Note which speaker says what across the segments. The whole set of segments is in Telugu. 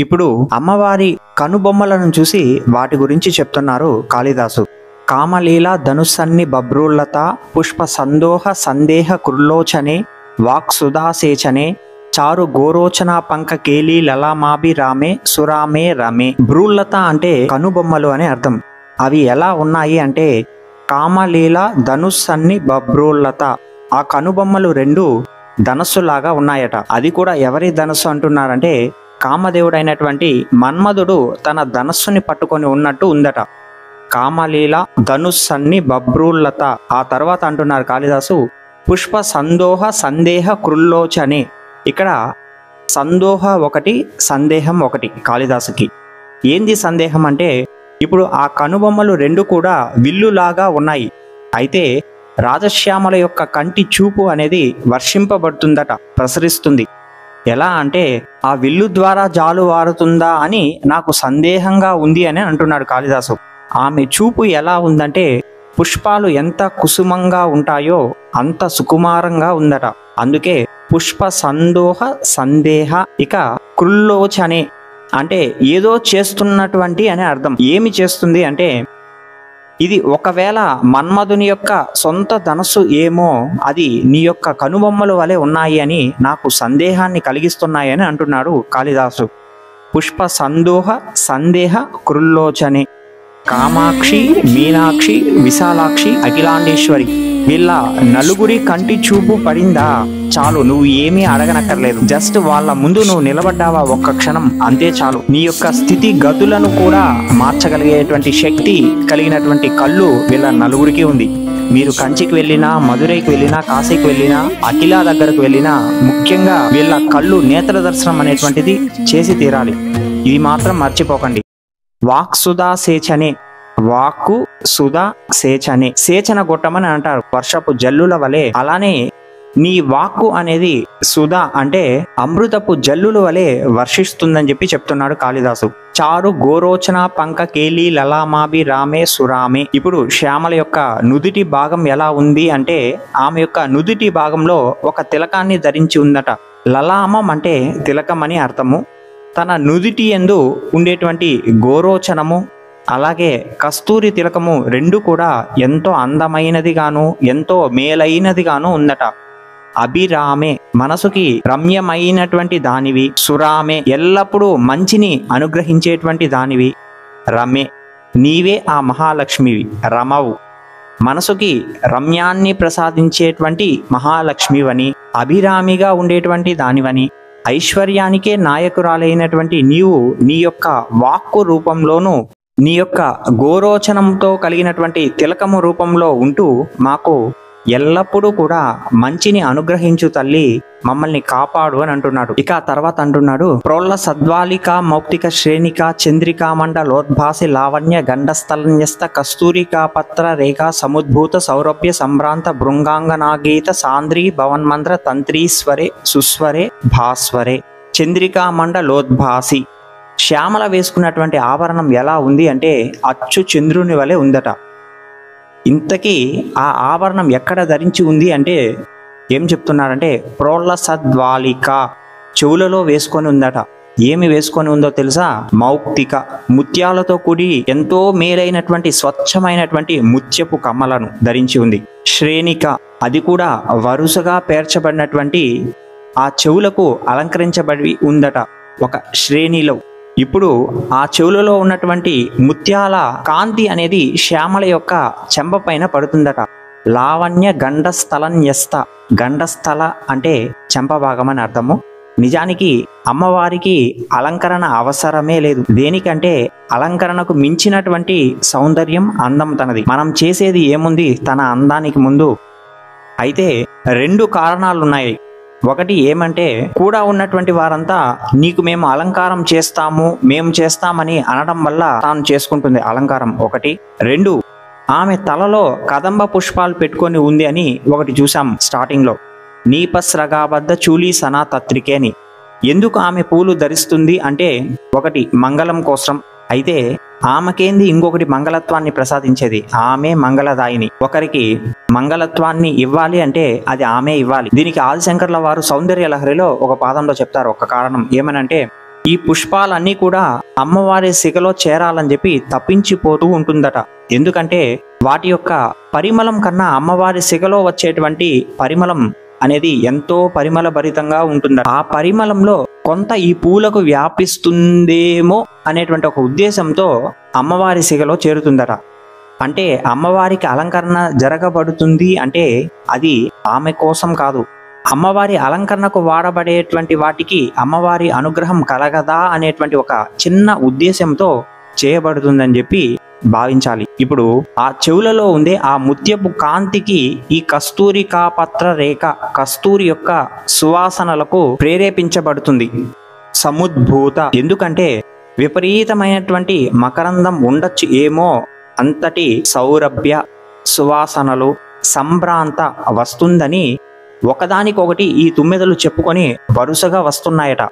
Speaker 1: ఇప్పుడు అమ్మవారి కనుబొమ్మలను చూసి వాటి గురించి చెప్తున్నారు కాళిదాసు. కామలీల ధనుస్సన్ని బభ్రూలత పుష్ప సందోహ సందేహ కృల్లోచనే వాక్ సుధాసేచనే చారు గోరోచన పంక కేలి లలామాభి రామే సురామే రమే. భ్రూలత అంటే కనుబొమ్మలు అని అర్థం. అవి ఎలా ఉన్నాయి అంటే కామలీల ధనుస్సన్ని బభ్రూలత. ఆ కనుబొమ్మలు రెండు ధనస్సులాగా ఉన్నాయట. అది కూడా ఎవరి ధనస్సు అంటున్నారంటే కామదేవుడైనటువంటి మన్మధుడు తన ధనస్సుని పట్టుకొని ఉన్నట్టు ఉందట. కామలీల ధనుస్సన్ని బభ్రూలత. ఆ తర్వాత అంటున్నారు కాళిదాసు పుష్ప సందోహ సందేహ కృల్లోచనే. ఇక్కడ సందోహ ఒకటి, సందేహం ఒకటి కాళిదాసుకి. ఏంది సందేహం అంటే ఇప్పుడు ఆ కనుబొమ్మలు రెండు కూడా విల్లులాగా ఉన్నాయి. అయితే రాజశ్యామల యొక్క కంటి చూపు అనేది వర్షింపబడుతుందట, ప్రసరిస్తుంది. ఎలా అంటే ఆ విల్లు ద్వారా జాలు వారుతుందా అని నాకు సందేహంగా ఉంది అని అంటున్నాడు కాళిదాసు. ఆమె చూపు ఎలా ఉందంటే పుష్పాలు ఎంత కుసుమంగా ఉంటాయో అంత సుకుమారంగా ఉందట. అందుకే పుష్ప సందోహ సందేహ. ఇక కృల్లోచనే అంటే ఏదో చేస్తున్నటువంటి అనే అర్థం. ఏమి చేస్తుంది అంటే ఇది ఒకవేళ మన్మధుని యొక్క సొంత ధనస్సు ఏమో అది నీ యొక్క కనుబొమ్మల వలె ఉన్నాయి అని నాకు సందేహాన్ని కలిగిస్తున్నాయని అంటున్నాడు కాళిదాసు. పుష్ప సందోహ సందేహ కృల్లోచనే. కామాక్షి, మీనాక్షి, విశాలాక్షి, అఖిలాండేశ్వరి వీళ్ళ నలుగురి కంటి చూపు పడిందా చాలు, నువ్వు ఏమీ అడగనక్కర్లేదు. జస్ట్ వాళ్ళ ముందు నువ్వు నిలబడ్డావా ఒక్క క్షణం, అంతే చాలు. నీ యొక్క స్థితి గతులను కూడా మార్చగలిగేటువంటి శక్తి కలిగినటువంటి కళ్ళు వీళ్ళ నలుగురికి ఉంది. మీరు కంచికి వెళ్ళినా, మధురైకి వెళ్ళినా, కాశీకి వెళ్ళినా, అఖిల దగ్గరకు వెళ్ళినా ముఖ్యంగా వీళ్ళ కళ్ళు నేత్ర దర్శనం అనేటువంటిది చేసి తీరాలి. ఇది మాత్రం మర్చిపోకండి. వాక్ సుధా సేచనే. వాక్కు సుధా సేచనే. సేచన గొట్టమని అంటారు, వర్షపు జల్లుల వలె. అలానే నీ వాక్కు అనేది సుధా అంటే అమృతపు జల్లుల వలె వర్షిస్తుందని చెప్పి చెప్తున్నాడు కాళిదాసు. చారు గోరోచన పంక కేలి లలామాభి రామే సురామే. ఇప్పుడు శ్యామల యొక్క నుదిటి భాగం ఎలా ఉంది అంటే ఆమె యొక్క నుదిటి భాగంలో ఒక తిలకాన్ని ధరించి ఉందట. లలామం అంటే తిలకం అని అర్థము. తన నుదిటి యందు ఉండేటువంటి గోరోచనము అలాగే కస్తూరి తిలకము రెండు కూడా ఎంతో అందమైనదిగాను ఎంతో మేలైనదిగాను ఉందట. అభిరామే మనసుకి రమ్యమైనటువంటి దానివి. సురామే ఎల్లప్పుడూ మంచిని అనుగ్రహించేటువంటి దానివి. రమే నీవే ఆ మహాలక్ష్మివి. రమవు మనసుకి రమ్యాన్ని ప్రసాదించేటువంటి మహాలక్ష్మివని, అభిరామిగా ఉండేటువంటి దానివని, ఐశ్వర్యానికే నాయకురాలైనటువంటి నీవు నీ యొక్క వాక్కు రూపంలోనూ నీ యొక్క గోరోచనంతో కలిగినటువంటి తిలకము రూపంలో ఉంటూ మాకు ఎల్లప్పుడూ కూడా మంచిని అనుగ్రహించు తల్లి, మమ్మల్ని కాపాడు అని అంటున్నాడు. ఇక తర్వాత అంటున్నాడు ప్రోల్ల సద్వాలిక మౌక్తిక శ్రేణిక చంద్రికా మండలోద్భాసి లావణ్య గండస్థలన్యస్త కస్తూరికా పత్ర రేఖా సముద్భూత సౌరభ్య సంభ్రాంత భృంగాంగనాగీత సాంద్రీ భవన్మంద్ర తంత్రీస్వరే సుస్వరే భాస్వరే. చంద్రికా మండలోద్భాసి. శ్యామల వేసుకున్నటువంటి ఆభరణం ఎలా ఉంది అంటే అచ్చు చంద్రుని వలె ఉందట. ఇంతకీ ఆ ఆభరణం ఎక్కడ ధరించి ఉంది అంటే ఏం చెప్తున్నారంటే ప్రోల్ల సద్వాలిక చెవులలో వేసుకొని ఉందట. ఏమి వేసుకొని ఉందో తెలుసా? మౌక్తిక ముత్యాలతో కూడి ఎంతో మేలైనటువంటి స్వచ్ఛమైనటువంటి ముత్యపు కమ్మలను ధరించి ఉంది. శ్రేణిక అది కూడా వరుసగా పేర్చబడినటువంటి ఆ చెవులకు అలంకరించబడి ఉందట ఒక శ్రేణిలో. ఇప్పుడు ఆ చెవులలో ఉన్నటువంటి ముత్యాల కాంతి అనేది శ్యామల యొక్క చెంప పైన పడుతుందట. లావణ్య గండస్థలన్యస్త. గండస్థల అంటే చెంప భాగం అని అర్థము. నిజానికి అమ్మవారికి అలంకరణ అవసరమే లేదు. దేనికంటే అలంకరణకు మించినటువంటి సౌందర్యం, అందం తనది. మనం చేసేది ఏముంది తన అందానికి ముందు? అయితే రెండు కారణాలున్నాయి. ఒకటి ఏమంటే కూడా ఉన్నటువంటి వారంతా నీకు మేము అలంకారం చేస్తాము, మేము చేస్తామని అనడం వల్ల తాను చేసుకుంటుంది అలంకారం ఒకటి. రెండు, ఆమె తలలో కదంబ పుష్పాలు పెట్టుకొని ఉంది అని ఒకటి చూసాం స్టార్టింగ్ లో. నీపస్రగాబద్ధ చూలీ సనా తత్రికే అని. ఎందుకు ఆమె పూలు ధరిస్తుంది అంటే ఒకటి మంగళం కోసం. అయితే ఆమెకేంది ఇంకొకటి మంగళత్వాన్ని ప్రసాదించేది. ఆమె మంగళదాయిని. ఒకరికి మంగళత్వాన్ని ఇవ్వాలి అంటే అది ఆమె ఇవ్వాలి. దీనికి ఆదిశంకర్ల వారు సౌందర్య లహరిలో ఒక పాదంలో చెప్తారు ఒక కారణం. ఏమనంటే ఈ పుష్పాలన్నీ కూడా అమ్మవారి సిగలో చేరాలని చెప్పి తప్పించిపోతూ ఉంటుందట. ఎందుకంటే వాటి యొక్క పరిమళం కన్నా అమ్మవారి సిగలో వచ్చేటువంటి పరిమళం అనేది ఎంతో పరిమళ భరితంగా ఉంటుందట. ఆ పరిమళంలో కొంత ఈ పూలకు వ్యాపిస్తుందేమో అనేటువంటి ఒక ఉద్దేశంతో అమ్మవారి సిగలో చేరుతుందట. అంటే అమ్మవారికి అలంకరణ జరగబడుతుంది అంటే అది ఆమె కోసం కాదు, అమ్మవారి అలంకరణకు వాడబడేటువంటి వాటికి అమ్మవారి అనుగ్రహం కలగదా అనేటువంటి ఒక చిన్న ఉద్దేశంతో చేయబడుతుందని చెప్పి భావించాలి. ఇప్పుడు ఆ చెవులలో ఉండే ఆ ముత్యపు కాంతికి ఈ కస్తూరికాపత్ర రేఖ కస్తూరి యొక్క సువాసనలకు ప్రేరేపించబడుతుంది. సముద్భూత ఎందుకంటే విపరీతమైనటువంటి మకరందం ఉండొచ్చు ఏమో, అంతటి సౌరభ్య సువాసనలు సంభ్రాంత వస్తుందని ఒకదానికొకటి ఈ తుమ్మెదలు చెప్పుకొని వరుసగా వస్తున్నాయట.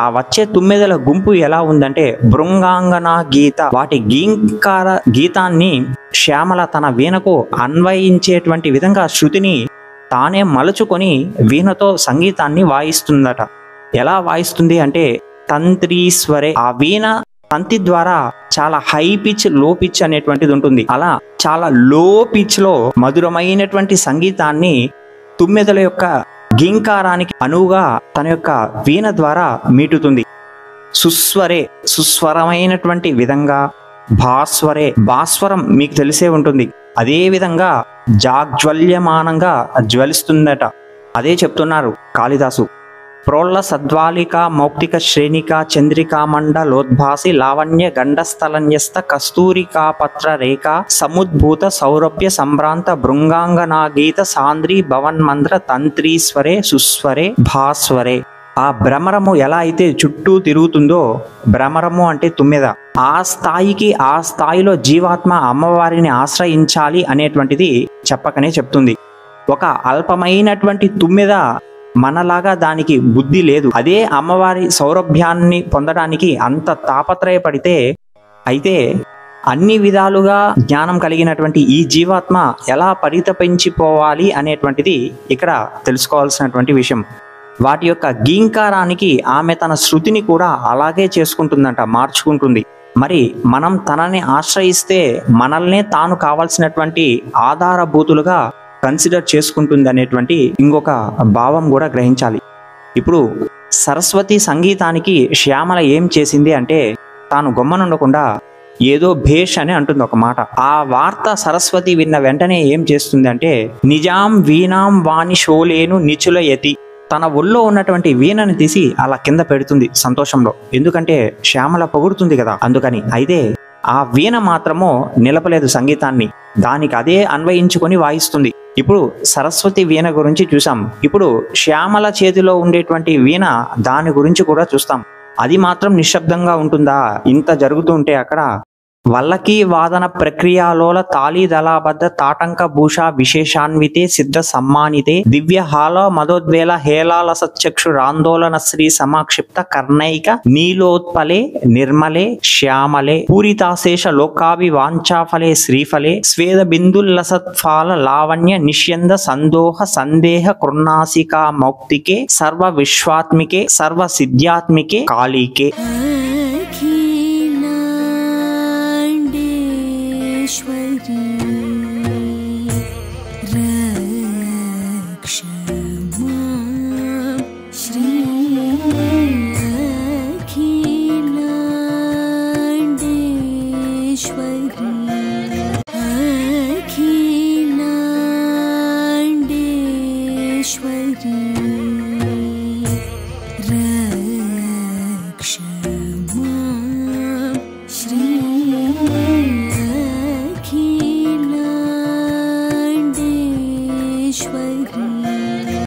Speaker 1: ఆ వచ్చే తుమ్మెదల గుంపు ఎలా ఉందంటే బృంగాంగన గీత, వాటి గీంకార గీతాన్ని శ్యామల తన వీణకు అన్వయించేటువంటి విధంగా శృతిని తానే మలుచుకొని వీణతో సంగీతాన్ని వాయిస్తుందట. ఎలా వాయిస్తుంది అంటే తంత్రీశ్వరే. ఆ వీణ తంతి ద్వారా చాలా హై పిచ్ లో పిచ్ అనేటువంటిది ఉంటుంది. అలా చాలా లో పిచ్ లో మధురమైనటువంటి సంగీతాన్ని తుమ్మెదల యొక్క గీంకారానికి అనువుగా తన యొక్క వీణ ద్వారా మీటుతుంది. సుస్వరే సుస్వరమైనటువంటి విధంగా, భాస్వరే భాస్వరం మీకు తెలిసే ఉంటుంది, అదే విధంగా జాగ్జ్వల్యమానంగా జ్వలిస్తుందట. అదే చెప్తున్నారు కాళిదాసు. ప్రోళ్ళ సద్వాలిక మౌక్తిక శ్రేణిక చంద్రికా మండలోద్భాసి లావణ్య గండస్థలన్యస్త కస్తూరికాపత్ర రేఖ సముద్భూత సౌరభ్య సంభ్రాంత బృంగాంగనాగీత సాంద్రీ భవన్మంద్ర తంత్రీశ్వరే సుస్వరే భాస్వరే. ఆ భ్రమరము ఎలా అయితే చుట్టూ తిరుగుతుందో, భ్రమరము అంటే తుమ్మెద, ఆ స్థాయికి ఆ స్థాయిలో జీవాత్మ అమ్మవారిని ఆశ్రయించాలి అనేటువంటిది చెప్పకనే చెప్తుంది. ఒక అల్పమైనటువంటి తుమ్మెద మనలాగా దానికి బుద్ధి లేదు. అదే అమ్మవారి సౌరభ్యాన్ని పొందడానికి అంత తాపత్రయపడితే, అయితే అన్ని విధాలుగా జ్ఞానం కలిగినటువంటి ఈ జీవాత్మ ఎలా పరితపించిపోవాలి అనేటువంటిది ఇక్కడ తెలుసుకోవాల్సినటువంటి విషయం. వాటి యొక్క గీంకారానికి ఆమె తన శృతిని కూడా అలాగే చేసుకుంటుందంట, మార్చుకుంటుంది. మరి మనం తనని ఆశ్రయిస్తే మనల్నే తాను కావాల్సినటువంటి ఆధారభూతులుగా కన్సిడర్ చేసుకుంటుంది అనేటువంటి ఇంకొక భావం కూడా గ్రహించాలి. ఇప్పుడు సరస్వతి సంగీతానికి శ్యామల ఏం చేసింది అంటే తాను గొమ్మనుండకుండా ఏదో భేష్ అని అంటుంది ఒక మాట. ఆ వార్త సరస్వతి విన్న వెంటనే ఏం చేస్తుంది అంటే నిజాం వీణాం వాణి షోలేను నిచులయతి, తన ఒళ్ళో ఉన్నటువంటి వీణని తీసి అలా కింద పెడుతుంది సంతోషంలో. ఎందుకంటే శ్యామల పొగుడుతుంది కదా, అందుకని. అయితే ఆ వీణ మాత్రమో నిలపలేదు సంగీతాన్ని, దానికి అదే అన్వయించుకొని వాయిస్తుంది. ఇప్పుడు సరస్వతి వీణ గురించి చూసాం, ఇప్పుడు శ్యామల చేతిలో ఉండేటువంటి వీణ దాని గురించి కూడా చూస్తాం. అది మాత్రం నిశ్శబ్దంగా ఉంటుందా? ఇంత జరుగుతుంటే అక్కడ వల్లకీ వాదన ప్రక్రియాలోల తాళీదళాబద్ధ తాటంక భూషా విశేషాన్వితే సిద్ధ సమ్మానితే దివ్య హాల మదోద్వేల హేళాల సచ్చక్షురాందోళన శ్రీ సమాక్షిప్త కర్ణైక నీలోత్పలే నిర్మలే శ్యామలే పూరితాశేష లోకాభి వాంఛాఫలే శ్రీఫలే స్వేద బిందుల్లసత్ఫాల లావణ్య నిష్యంద సందోహ సందేహ కృన్నాసికా మౌక్తికే సర్వ విశ్వాత్మికే సర్వ సిద్ధ్యాత్మికే కాళీకే.
Speaker 2: श्री